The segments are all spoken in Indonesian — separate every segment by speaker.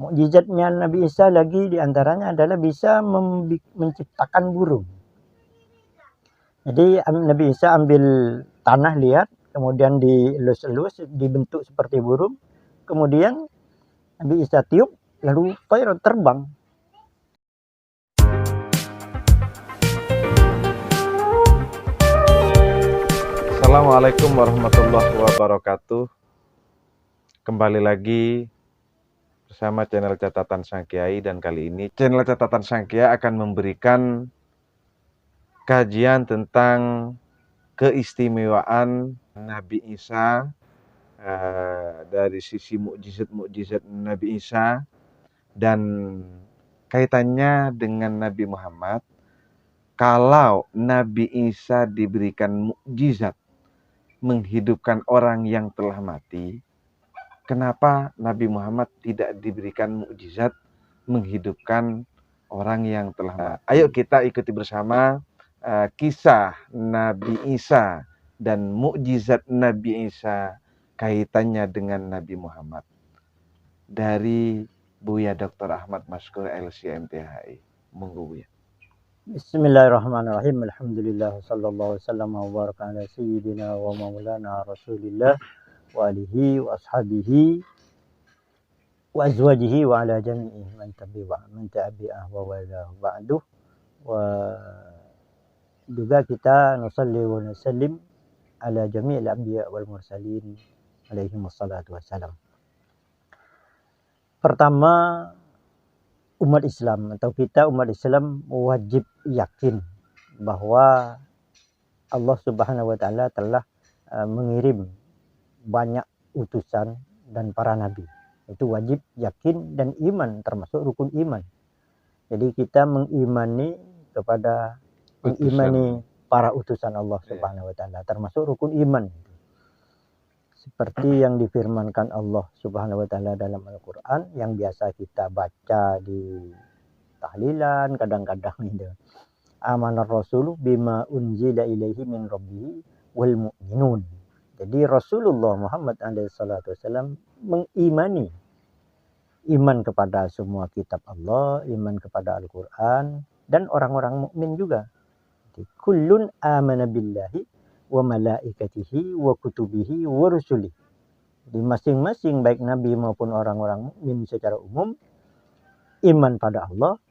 Speaker 1: Mukjizatnya Nabi Isa lagi diantaranya adalah bisa menciptakan burung. Jadi Nabi Isa ambil tanah liat, kemudian dielus-elus, dibentuk seperti burung, kemudian Nabi Isa tiup, lalu terbang.
Speaker 2: Assalamualaikum warahmatullahi wabarakatuh. Kembali lagi bersama channel Catatan Sang Kiai, dan kali ini channel Catatan Sang Kiai akan memberikan kajian tentang keistimewaan Nabi Isa dari sisi mukjizat Nabi Isa dan kaitannya dengan Nabi Muhammad. Kalau Nabi Isa diberikan mukjizat menghidupkan orang yang telah mati, kenapa Nabi Muhammad tidak diberikan mukjizat menghidupkan orang yang telah mati? Ayo kita ikuti bersama kisah Nabi Isa dan mukjizat Nabi Isa kaitannya dengan Nabi Muhammad dari Buya Dr. Ahmad Maskur LCMTHI. Monggo Buya.
Speaker 1: Bismillahirrahmanirrahim. Alhamdulillah sallallahu wasallam wa baraka ala sayyidina wa maulana Rasulillah wa alihi wa ashabihi wa azwajihi wa ala jami'i man tabi'ah wa wala ba'du. Wa juga kita nusalli wa nusallim ala jami'il anbiya wal mursalin alaihi wassalatu wassalam. Pertama, umat Islam atau kita umat Islam wajib yakin bahwa Allah Subhanahu wa taala telah mengirim banyak utusan dan para nabi. Itu wajib yakin dan iman, termasuk rukun iman. Jadi kita mengimani para utusan Allah Subhanahu wa taala, termasuk rukun iman. Seperti yang difirmankan Allah Subhanahu wa taala dalam Al-Qur'an yang biasa kita baca di tahlilan kadang-kadang itu. Amanar rasulu bima unzila ilaihi min rabbih wal mu'minun. Jadi Rasulullah Muhammad SAW mengimani iman kepada semua kitab Allah, iman kepada Al-Qur'an, dan orang-orang mukmin juga. Kullun amana billahi wa malaikatihi wa kutubihi wa rusulihi. Di masing-masing baik nabi maupun orang-orang mukmin secara umum iman pada Allah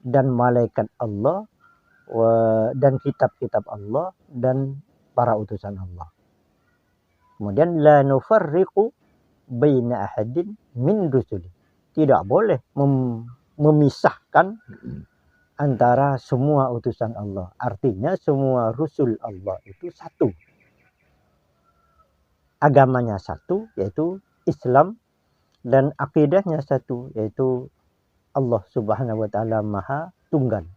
Speaker 1: dan malaikat Allah dan kitab-kitab Allah dan para utusan Allah. Kemudian la nufarriqu baina ahadin min rusuli. Tidak boleh memisahkan antara semua utusan Allah. Artinya semua rusul Allah itu satu. Agamanya satu, yaitu Islam, dan akidahnya satu, yaitu Allah Subhanahu wa taala Maha Tunggal.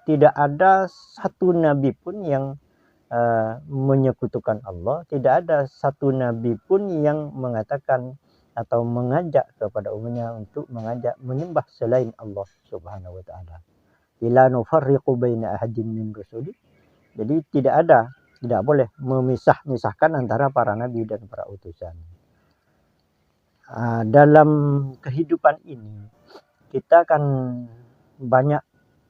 Speaker 1: Tidak ada satu nabi pun yang menyekutukan Allah, tidak ada satu nabi pun yang mengatakan atau mengajak kepada umatnya untuk mengajak menyembah selain Allah Subhanahu wa taala. La nufarriqu baina ahadin min rusuli. Jadi tidak boleh memisahkan antara para nabi dan para utusan. Dalam kehidupan ini kita akan banyak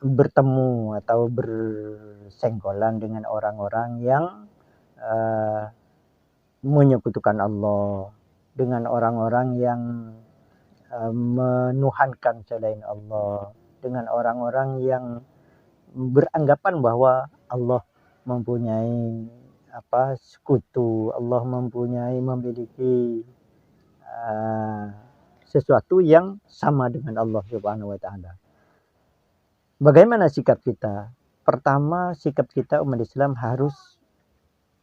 Speaker 1: bertemu atau bersenggolan dengan orang-orang yang menyekutukan Allah, dengan orang-orang yang menuhankan selain Allah, dengan orang-orang yang beranggapan bahwa Allah mempunyai sekutu, Allah memiliki sesuatu yang sama dengan Allah Subhanahu wa taala. Bagaimana sikap kita? Pertama, sikap kita umat Islam harus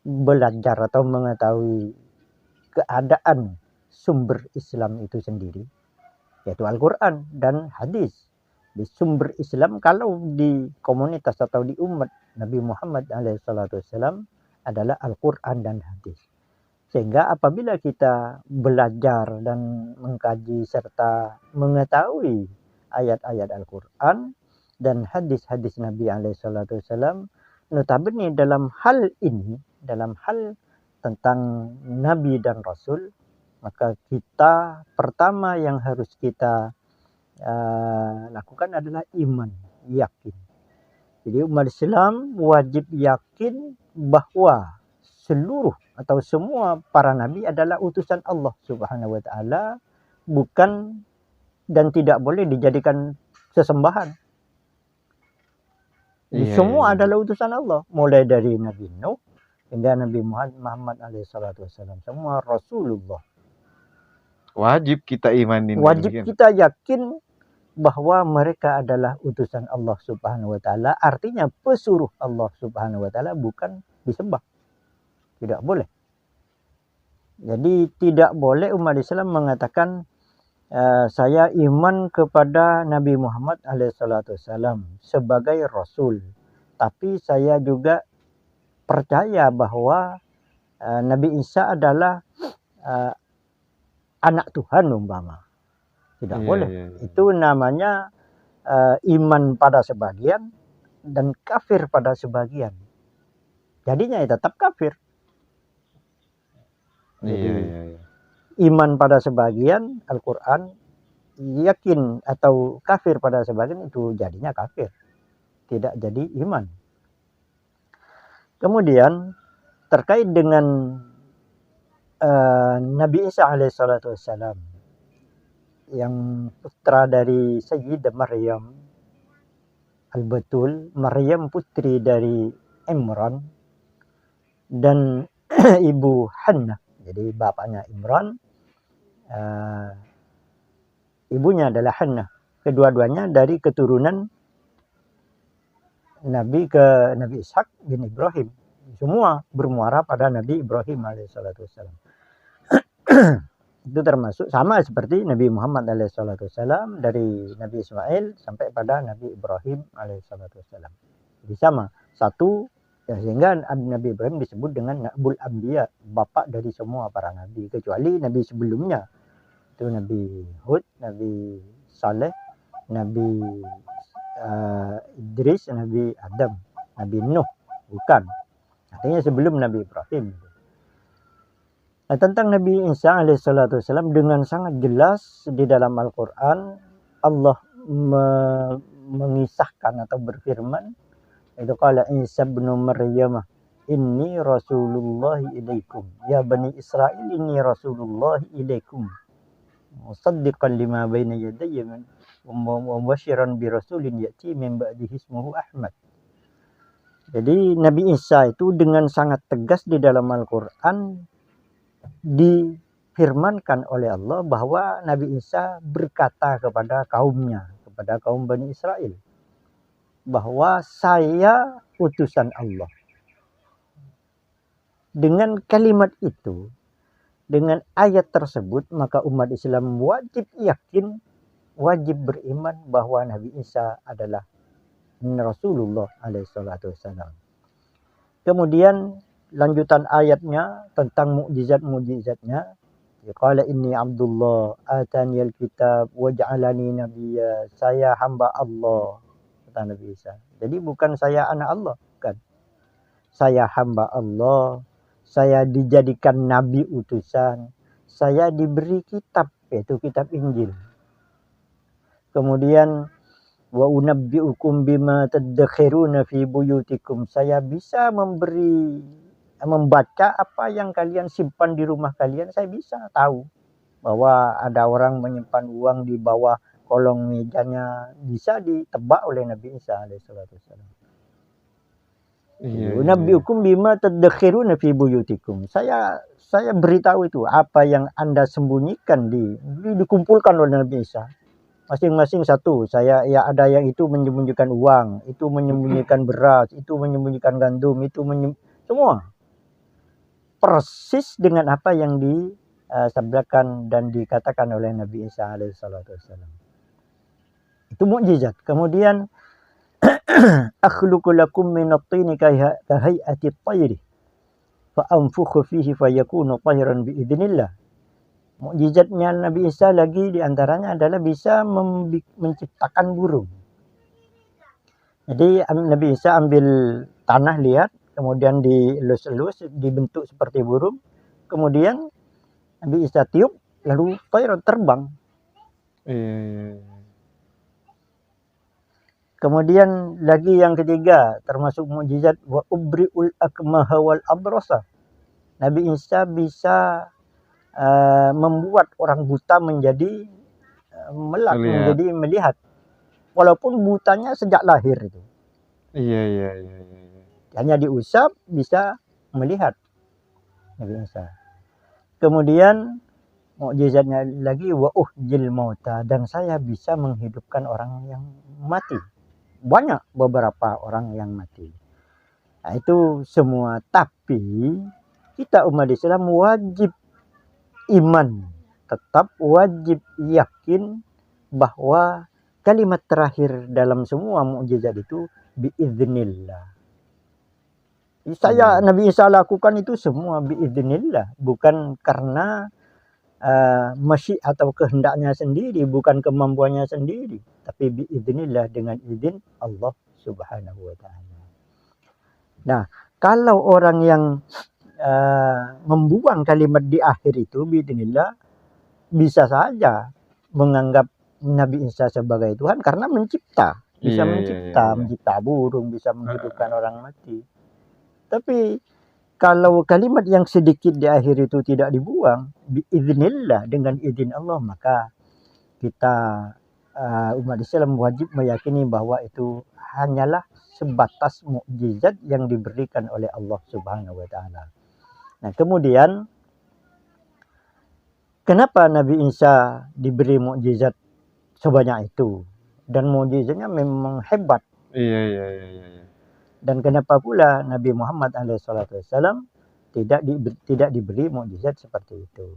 Speaker 1: belajar atau mengetahui keadaan sumber Islam itu sendiri, yaitu Al-Qur'an dan hadis. Di sumber Islam kalau di komunitas atau di umat Nabi Muhammad SAW adalah Al-Qur'an dan hadis. Sehingga apabila kita belajar dan mengkaji serta mengetahui ayat-ayat Al-Qur'an dan hadis-hadis Nabi SAW, notabene dalam hal ini, dalam hal tentang Nabi dan Rasul, Maka kita pertama yang harus kita lakukan adalah iman, yakin. Jadi umat Islam wajib yakin bahwa seluruh atau semua para nabi adalah utusan Allah Subhanahu wa taala, bukan dan tidak boleh dijadikan sesembahan. Jadi semua adalah utusan Allah, mulai dari Nabi Nuh hingga Nabi Muhammad alaihissalatu wassalam, semua Rasulullah.
Speaker 2: Wajib kita imanin.
Speaker 1: Wajib kita yakin bahwa mereka adalah utusan Allah Subhanahu wa taala, artinya pesuruh Allah Subhanahu wa taala, bukan disembah. Tidak boleh. Jadi tidak boleh umat Islam mengatakan saya iman kepada Nabi Muhammad alaihissalam sebagai Rasul, tapi saya juga percaya bahwa Nabi Isa adalah anak Tuhan umpama. Tidak boleh. Itu namanya iman pada sebagian dan kafir pada sebagian. Jadinya ya tetap kafir. Jadi, iman pada sebagian Al-Quran, yakin atau kafir pada sebagian, itu jadinya kafir, tidak jadi iman. Kemudian terkait dengan Nabi Isa alaihissalatu wassalam, yang putra dari Sayyidah Maryam al-Batul, Maryam putri dari Imran dan ibu Hannah. Jadi bapaknya Imran, ibunya adalah Hannah. Kedua-duanya dari keturunan Nabi Ishak bin Ibrahim. Semua bermuara pada Nabi Ibrahim alaihissalatu wassalam. Itu termasuk sama seperti Nabi Muhammad alaihissalatu wassalam, dari Nabi Ismail sampai pada Nabi Ibrahim alaihissalatu wassalam. Jadi sama, satu. Ya, sehingga Nabi Ibrahim disebut dengan Abul Anbiya, bapak dari semua para nabi, kecuali nabi sebelumnya. Itu Nabi Hud, Nabi Saleh, Nabi Idris, Nabi Adam, Nabi Nuh, bukan. Artinya sebelum Nabi Ibrahim. Nah, tentang Nabi Isa alaihissalatu wassalam dengan sangat jelas di dalam Al-Quran, Allah mengisahkan atau berfirman, itu qala Isa bin Maryam inni rasulullah ilaikum ya bani Israil inni rasulullah ilaikum musaddiqan lima baina yadayya wa mubashiran bi rasulin ya'ti min ba'dihi ismuhu Ahmad. Jadi Nabi Isa itu dengan sangat tegas di dalam Al-Quran difirmankan oleh Allah bahwa Nabi Isa berkata kepada kaumnya, kepada kaum Bani Israel, bahwa saya utusan Allah. Dengan kalimat itu, dengan ayat tersebut, maka umat Islam wajib yakin, wajib beriman bahwa Nabi Isa adalah Rasulullah alaihissalatu wassalam. Kemudian lanjutan ayatnya tentang mukjizat-mukjizatnya. Qala inni Abdullah ataniyal kitab waj'alani nabiyya, saya hamba Allah, kata Nabi Isa. Jadi bukan saya anak Allah, bukan. Saya hamba Allah, saya dijadikan nabi utusan, saya diberi kitab, yaitu kitab Injil. Kemudian wa unabbiukum bima tadakhiruna fi buyutikum, saya bisa membaca apa yang kalian simpan di rumah kalian. Saya bisa tahu bahwa ada orang menyimpan uang di bawah kolong mejanya, bisa ditebak oleh Nabi Isa alaihissalatu wassalam. Unabbiukum bima tadakhiruna fi buyutikum, saya beritahu itu apa yang Anda sembunyikan dikumpulkan oleh Nabi Isa. Masing-masing satu. Ada yang itu menyembunyikan uang, itu menyembunyikan beras, itu menyembunyikan gandum, semua persis dengan apa yang disabdakan dan dikatakan oleh Nabi Isa alaihissalatu wassalam. Itu mukjizat. Kemudian akhluqu lakum minat-tini kahay'ati at-tayri fa anfukhu fihi fayakunu tayran bi idznillah. Mukjizatnya Nabi Isa lagi diantaranya adalah bisa menciptakan burung. Jadi Nabi Isa ambil tanah, lihat, kemudian dielus-elus, dibentuk seperti burung, kemudian Nabi Isa tiup lalu terbang.
Speaker 2: Iya.
Speaker 1: Kemudian lagi yang ketiga termasuk mukjizat wa ubriul akmaha wal abrasa. Nabi Isa bisa membuat orang buta menjadi melek, menjadi melihat. Walaupun butanya sejak lahir itu.
Speaker 2: Iya.
Speaker 1: Hanya diusap bisa melihat Nabi Isa. Kemudian mukjizatnya lagi wa uhjil mauta, dan saya bisa menghidupkan orang yang mati. Banyak beberapa orang yang mati. Nah, itu semua, tapi kita umat Islam wajib iman, tetap wajib yakin bahwa kalimat terakhir dalam semua mukjizat itu biiznillah. Nabi Isa lakukan itu semua biiznillah, bukan karena masyi atau kehendaknya sendiri, bukan kemampuannya sendiri, tapi biiznillah, dengan izin Allah Subhanahu wa taala. Nah, kalau orang yang membuang kalimat di akhir itu biiznillah, bisa saja menganggap Nabi Isa sebagai Tuhan karena mencipta, bisa mencipta burung, bisa menghidupkan orang mati. Tapi kalau kalimat yang sedikit di akhir itu tidak dibuang, biiznillah, dengan izin Allah, maka kita umat Islam wajib meyakini bahwa itu hanyalah sebatas mukjizat yang diberikan oleh Allah Subhanahu wa taala. Nah, kemudian kenapa Nabi Isa diberi mukjizat sebanyak itu? Dan mukjizatnya memang hebat.
Speaker 2: Iya.
Speaker 1: Dan kenapa pula Nabi Muhammad SAW tidak diberi mukjizat seperti itu?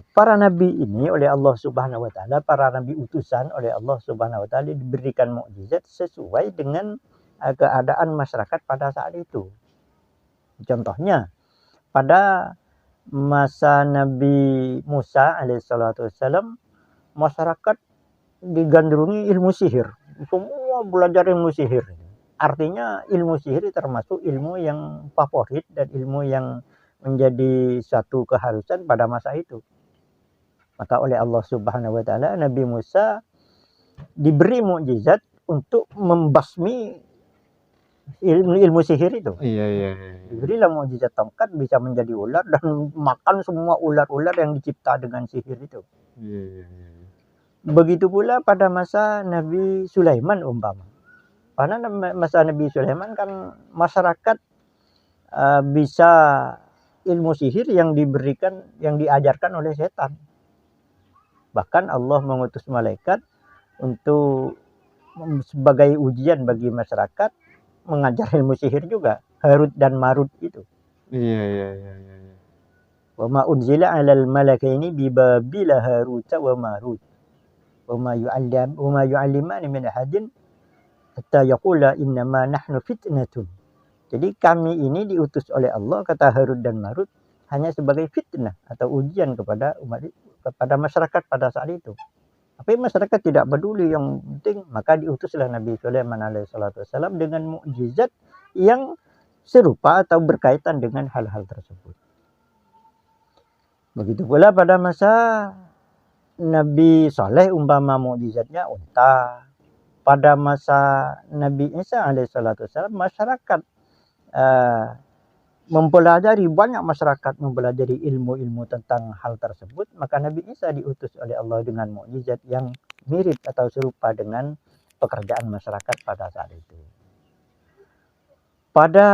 Speaker 1: Para nabi ini oleh Allah Subhanahu wa taala, para nabi utusan oleh Allah Subhanahu wa taala diberikan mukjizat sesuai dengan keadaan masyarakat pada saat itu. Contohnya, pada masa Nabi Musa alaihissalam, masyarakat digandrungi ilmu sihir. Semua belajar ilmu sihir. Artinya ilmu sihir termasuk ilmu yang favorit dan ilmu yang menjadi suatu keharusan pada masa itu. Maka oleh Allah Subhanahu wa taala Nabi Musa diberi mukjizat untuk membasmi ilmu sihir itu.
Speaker 2: Iya.
Speaker 1: Diberilah mukjizat tongkat bisa menjadi ular dan makan semua ular-ular yang dicipta dengan sihir itu.
Speaker 2: Iya.
Speaker 1: Begitu pula pada masa Nabi Sulaiman umpama. Karena masa Nabi Sulaiman kan masyarakat bisa ilmu sihir yang diberikan, yang diajarkan oleh setan. Bahkan Allah mengutus malaikat untuk sebagai ujian bagi masyarakat mengajar ilmu sihir juga, Harut dan Marut itu.
Speaker 2: Iya.
Speaker 1: Wa ma unzila 'alal malakaini bi Babila Harut wa Marut. Wa ma yu'allimani min ahadin hatta yaqula innama nahnu fitnatun. Jadi kami ini diutus oleh Allah, kata Harut dan Marut, hanya sebagai fitnah atau ujian kepada masyarakat pada saat itu. Tapi masyarakat tidak peduli, yang penting maka diutuslah Nabi Sulaiman alaihissalam dengan mukjizat yang serupa atau berkaitan dengan hal-hal tersebut. Begitu pula pada masa Nabi Saleh umpama mukjizatnya unta. Pada masa Nabi Isa alaihissalam masyarakat banyak masyarakat mempelajari ilmu-ilmu tentang hal tersebut, maka Nabi Isa diutus oleh Allah dengan mukjizat yang mirip atau serupa dengan pekerjaan masyarakat pada saat itu. Pada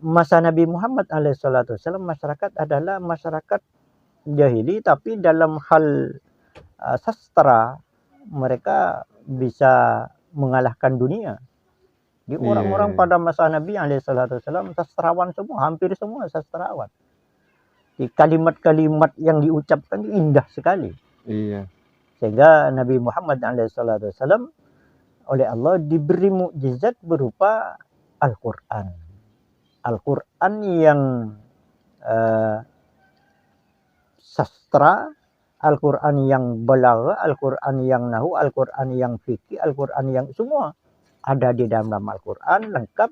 Speaker 1: masa Nabi Muhammad alaihissalam masyarakat adalah masyarakat jahili, tapi dalam hal sastra mereka bisa mengalahkan dunia. Di orang-orang pada masa Nabi alaihissalam sastrawan semua, hampir semua sastrawan. Di kalimat-kalimat yang diucapkan indah sekali.
Speaker 2: Iya.
Speaker 1: Sehingga Nabi Muhammad alaihissalam oleh Allah diberi mukjizat berupa Al-Quran. Al-Quran yang sastra, Al-Quran yang balagha, Al-Quran yang nahu, Al-Quran yang fikih, Al-Quran yang semua ada di dalam Al-Quran lengkap,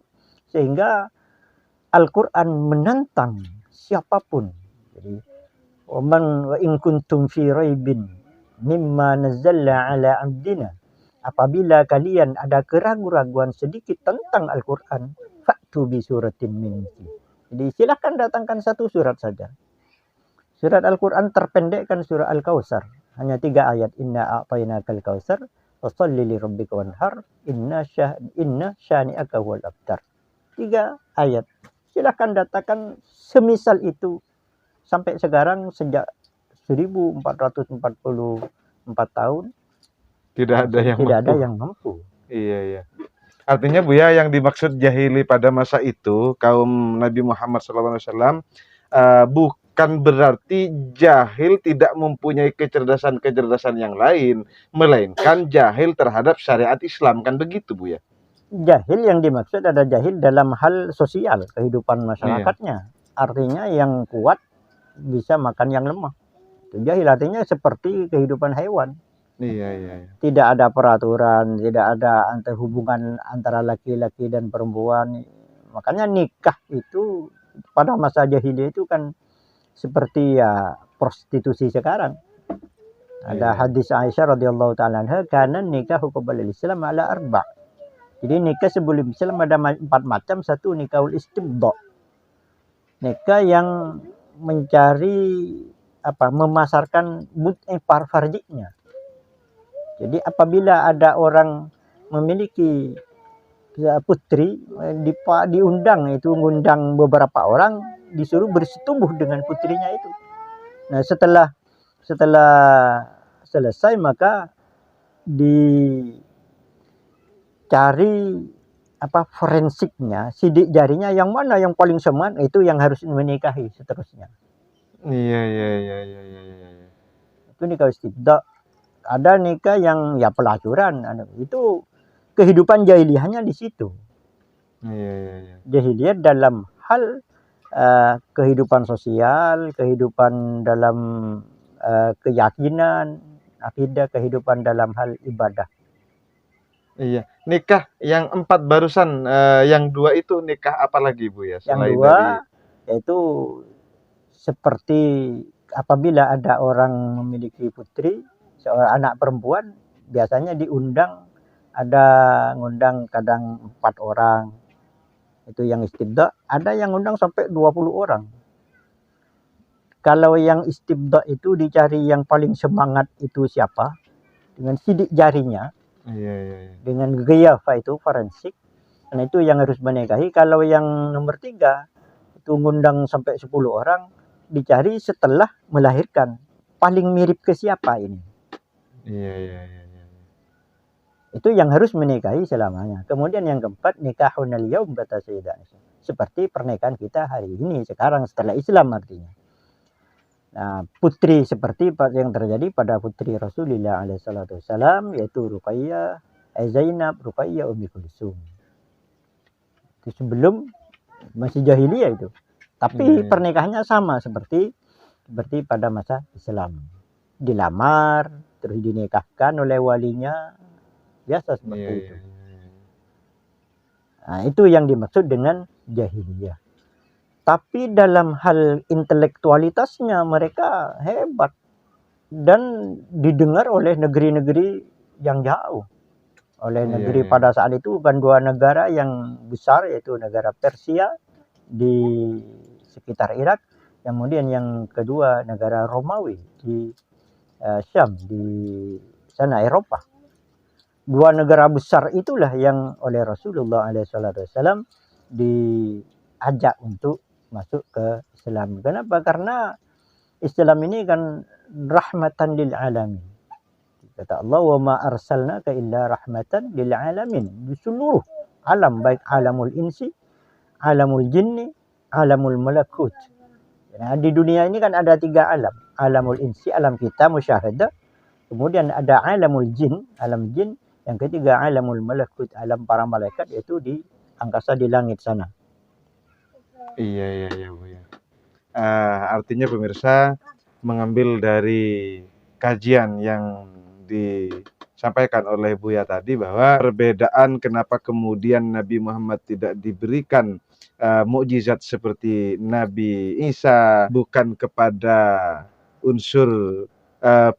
Speaker 1: sehingga Al-Quran menantang siapapun. Jadi wa in kuntum fi raibin mimma nazzalna ala abdina. Apabila kalian ada keraguan-raguan sedikit tentang Al-Quran, fa'tu bi suratin min mithli. Jadi silakan datangkan satu surat saja. Surat Al-Quran terpendekkan surah Al-Kautsar. Hanya 3 ayat. Inna a'tainakal kautsar fasholli li rabbika wanhar inna syani'aka huwal abtar. 3 ayat. Silakan datangkan semisal itu. Sampai sekarang sejak 1444 tahun
Speaker 2: Tidak ada yang
Speaker 1: tidak ada
Speaker 2: mampu.
Speaker 1: yang mampu.
Speaker 2: Iya, iya. Artinya Buya, yang dimaksud jahili pada masa itu kaum Nabi Muhammad SAW bukan berarti jahil tidak mempunyai kecerdasan-kecerdasan yang lain, melainkan jahil terhadap syariat Islam, kan begitu Buya?
Speaker 1: Jahil yang dimaksud ada jahil dalam hal sosial, kehidupan
Speaker 2: Iya.
Speaker 1: masyarakatnya. Artinya yang kuat bisa makan yang lemah. Itu jahil, artinya seperti kehidupan hewan.
Speaker 2: Iya, iya, iya.
Speaker 1: Tidak ada peraturan, tidak ada hubungan antara laki-laki dan perempuan. Makanya nikah itu pada masa jahiliyah itu kan seperti ya prostitusi sekarang. Ada
Speaker 2: Iya.
Speaker 1: hadis Aisyah radhiyallahu taala anha, kana nikahu qabla al-Islam ala arba'. Jadi nikah sebelum Islam ada 4 macam. Satu, nikahul istibda. Nikah yang mencari memasarkan farjinya. Jadi apabila ada orang memiliki putri, diundang, itu ngundang beberapa orang, disuruh bersetubuh dengan putrinya itu. Nah, setelah selesai maka dicari forensiknya, sidik jarinya yang mana yang paling seman, itu yang harus menikahi seterusnya.
Speaker 2: Iya, iya, iya, iya, iya, iya.
Speaker 1: Itu nikah istibda. Ada nikah yang ya pelacuran, itu kehidupan jahiliyahnya di situ.
Speaker 2: Iya, iya, iya.
Speaker 1: Jahiliyah dalam hal kehidupan sosial, kehidupan dalam keyakinan, akidah, kehidupan dalam hal ibadah.
Speaker 2: Iya. Nikah yang 4 barusan, yang 2 itu nikah apa lagi Buya?
Speaker 1: Yang
Speaker 2: Selain
Speaker 1: 2
Speaker 2: dari
Speaker 1: yaitu seperti apabila ada orang memiliki putri, seorang anak perempuan, biasanya diundang, ngundang kadang 4 orang. Itu yang istibda. Ada yang ngundang sampai 20 orang. Kalau yang istibda itu dicari yang paling semangat itu siapa? Dengan sidik jarinya,
Speaker 2: iya, iya, iya.
Speaker 1: dengan ghiyafah itu forensik. Karena itu yang harus menikahi. Kalau yang nomor 3 itu ngundang sampai 10 orang, dicari setelah melahirkan. Paling mirip ke siapa ini?
Speaker 2: Iya, iya, iya, iya.
Speaker 1: Itu yang harus menikahi selamanya. Kemudian yang keempat, nikahunal yaum kata Sayyidah Aisyah. Seperti pernikahan kita hari ini, sekarang setelah Islam artinya. Nah, putri seperti yang terjadi pada putri Rasulullah SAW, yaitu Ruqayyah, Zainab, Ruqayyah, Ummi Kulsum. Itu sebelum masih jahiliyah itu. Tapi pernikahannya sama seperti pada masa Islam. Dilamar, terus dinikahkan oleh walinya, biasa seperti itu. Nah, itu yang dimaksud dengan jahiliyah. Tapi dalam hal intelektualitasnya mereka hebat dan didengar oleh negeri-negeri yang jauh. Oleh negeri pada saat itu kan 2 negara yang besar, yaitu negara Persia di sekitar Irak, kemudian yang kedua negara Romawi di Syam, di sana Eropa. 2 negara besar itulah yang oleh Rasulullah SAW diajak untuk masuk ke Islam. Kenapa? Karena Islam ini kan rahmatan lil alamin. Kata Allah, wa ma arsalnaka illa rahmatan lil alamin. Di seluruh alam, baik alamul insi, alamul jinni, alamul malakut. Nah, di dunia ini kan ada 3 alam. Alamul insi, alam kita musyahadah. Kemudian ada alamul jin, alam jin. Yang ketiga alamul malakut, alam para malaikat, yaitu di angkasa, di langit sana.
Speaker 2: Iya, iya, iya, Bu ya. Artinya pemirsa mengambil dari kajian yang disampaikan oleh Buya tadi bahwa perbedaan kenapa kemudian Nabi Muhammad tidak diberikan mukjizat seperti Nabi Isa bukan kepada unsur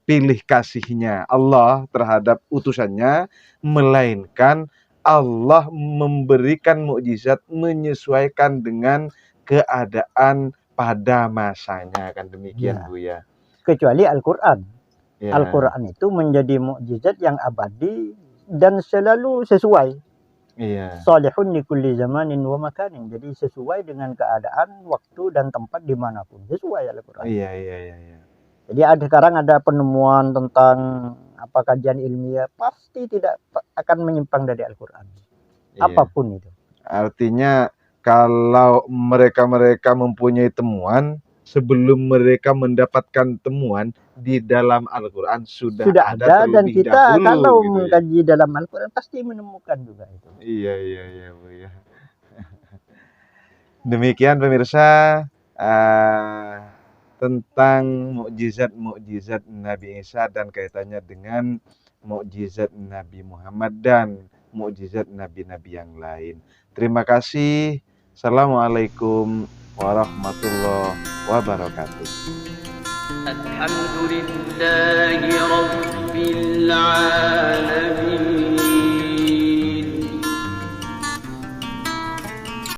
Speaker 2: pilih kasihnya Allah terhadap utusannya, melainkan Allah memberikan mukjizat menyesuaikan dengan keadaan pada masanya, kan demikian
Speaker 1: Ya.
Speaker 2: Buya.
Speaker 1: Kecuali Al-Quran.
Speaker 2: Ya.
Speaker 1: Al-Quran itu menjadi mukjizat yang abadi dan selalu sesuai.
Speaker 2: Iya.
Speaker 1: Salihun li kulli zamanin wa makanin. Jadi sesuai dengan keadaan, waktu dan tempat dimanapun. Sesuai Al-Quran.
Speaker 2: Iya.
Speaker 1: Jadi sekarang ada penemuan tentang kajian ilmiah, pasti tidak akan menyimpang dari Al-Quran.
Speaker 2: Iya.
Speaker 1: Apapun itu.
Speaker 2: Artinya kalau mereka mempunyai temuan, sebelum mereka mendapatkan temuan di dalam Al-Quran sudah ada
Speaker 1: dan
Speaker 2: terlebih
Speaker 1: kita
Speaker 2: dahulu,
Speaker 1: kalau
Speaker 2: gitu ya.
Speaker 1: mengkaji dalam Al-Quran pasti menemukan juga itu.
Speaker 2: Iya Buya. Demikian pemirsa tentang mukjizat Nabi Isa dan kaitannya dengan mukjizat Nabi Muhammad dan mukjizat nabi-nabi yang lain. Terima kasih. Assalamualaikum warahmatullahi wabarakatuh. Alhamdulillahi rabbil alamin.